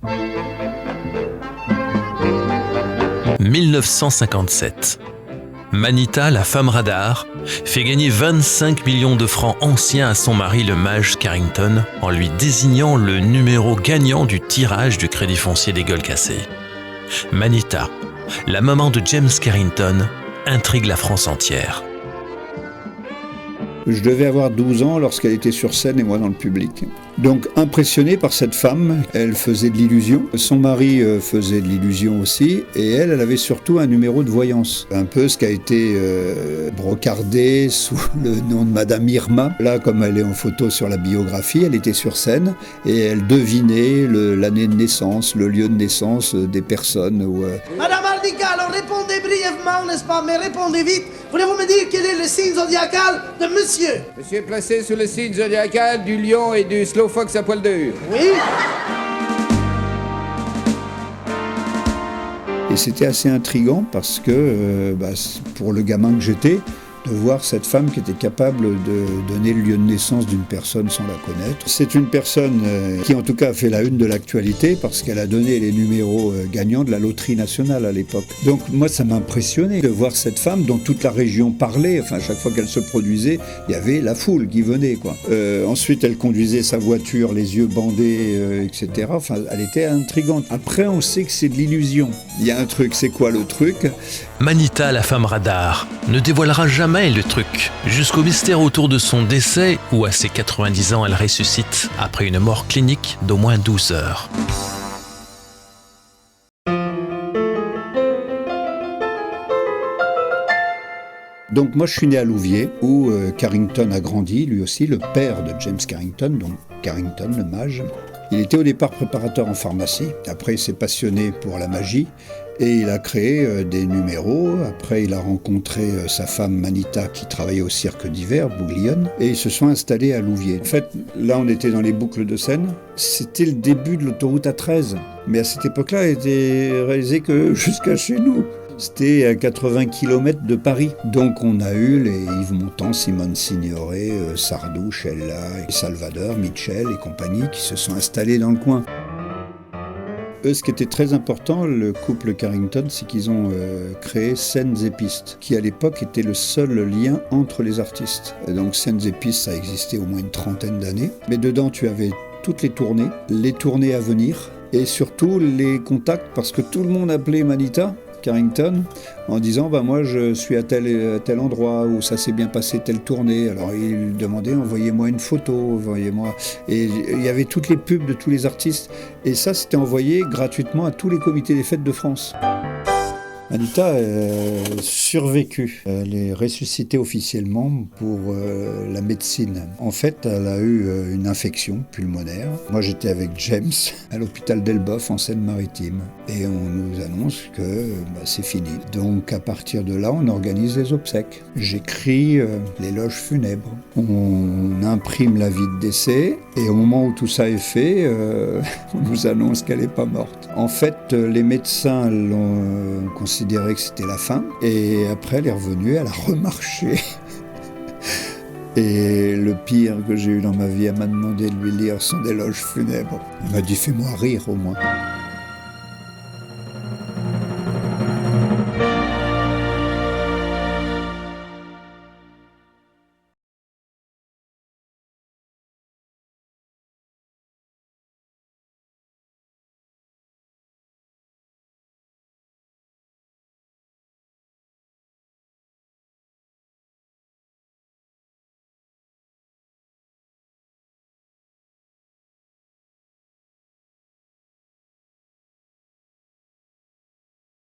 « 1957. Manita, la femme radar, fait gagner 25 millions de francs anciens à son mari, le mage Carrington, en lui désignant le numéro gagnant du tirage du Crédit foncier des Gueules cassées. Manita, la maman de James Carrington, intrigue la France entière. Je devais avoir 12 ans lorsqu'elle était sur scène et moi dans le public. Donc impressionné par cette femme, elle faisait de l'illusion. Son mari faisait de l'illusion aussi. Et elle avait surtout un numéro de voyance. Un peu ce qui a été brocardé sous le nom de Madame Irma. Là, comme elle est en photo sur la biographie, elle était sur scène et elle devinait l'année de naissance, le lieu de naissance des personnes. Madame Ardica, alors répondez brièvement, n'est-ce pas, mais répondez vite. Voulez-vous me dire quel est le signe zodiacal de monsieur? Monsieur est placé sous le signe zodiacal du lion et du slow fox à poil dur. Oui. Et c'était assez intriguant parce que, pour le gamin que j'étais, de voir cette femme qui était capable de donner le lieu de naissance d'une personne sans la connaître. C'est une personne qui en tout cas a fait la une de l'actualité parce qu'elle a donné les numéros gagnants de la loterie nationale à l'époque. Donc moi ça m'a impressionné de voir cette femme dont toute la région parlait, enfin chaque fois qu'elle se produisait, il y avait la foule qui venait quoi. Ensuite elle conduisait sa voiture, les yeux bandés, etc. Enfin elle était intrigante. Après on sait que c'est de l'illusion. Il y a un truc, c'est quoi le truc ? Manita, la femme radar, ne dévoilera jamais le truc, jusqu'au mystère autour de son décès où à ses 90 ans elle ressuscite après une mort clinique d'au moins 12 heures. Donc moi je suis né à Louviers où Carrington a grandi, lui aussi, le père de James Carrington, donc Carrington le mage. Il était au départ préparateur en pharmacie, après il s'est passionné pour la magie et il a créé des numéros. Après il a rencontré sa femme Manita qui travaillait au cirque d'hiver, Bouglione, et ils se sont installés à Louviers. En fait là on était dans les boucles de Seine, c'était le début de l'autoroute A13, mais à cette époque-là elle était réalisée que jusqu'à chez nous. C'était à 80 km de Paris. Donc on a eu les Yves Montand, Simone Signoret, Sardou, Sheila, Salvador, Mitchell et compagnie qui se sont installés dans le coin. Eux, ce qui était très important, le couple Carrington, c'est qu'ils ont créé Scènes et Pistes, qui à l'époque était le seul lien entre les artistes. Et donc Scènes et Pistes, ça a existé au moins une trentaine d'années. Mais dedans, tu avais toutes les tournées à venir, et surtout les contacts, parce que tout le monde appelait Manita Carrington en disant moi je suis à tel endroit où ça s'est bien passé telle tournée. Alors il demandait envoyez-moi une photo, envoyez-moi, et il y avait toutes les pubs de tous les artistes et ça c'était envoyé gratuitement à tous les comités des fêtes de France. Manita a survécu. Elle est ressuscitée officiellement pour la médecine. En fait, elle a eu une infection pulmonaire. Moi, j'étais avec James à l'hôpital d'Elbeuf en Seine-Maritime. Et on nous annonce que c'est fini. Donc, à partir de là, on organise les obsèques. J'écris l'éloge funèbre. On imprime l'avis de décès. Et au moment où tout ça est fait, on nous annonce qu'elle n'est pas morte. En fait, les médecins l'ont considéré que c'était la fin, et après elle est revenue, elle a remarché. Et le pire que j'ai eu dans ma vie, elle m'a demandé de lui lire son éloge funèbre. Il m'a dit fais-moi rire au moins.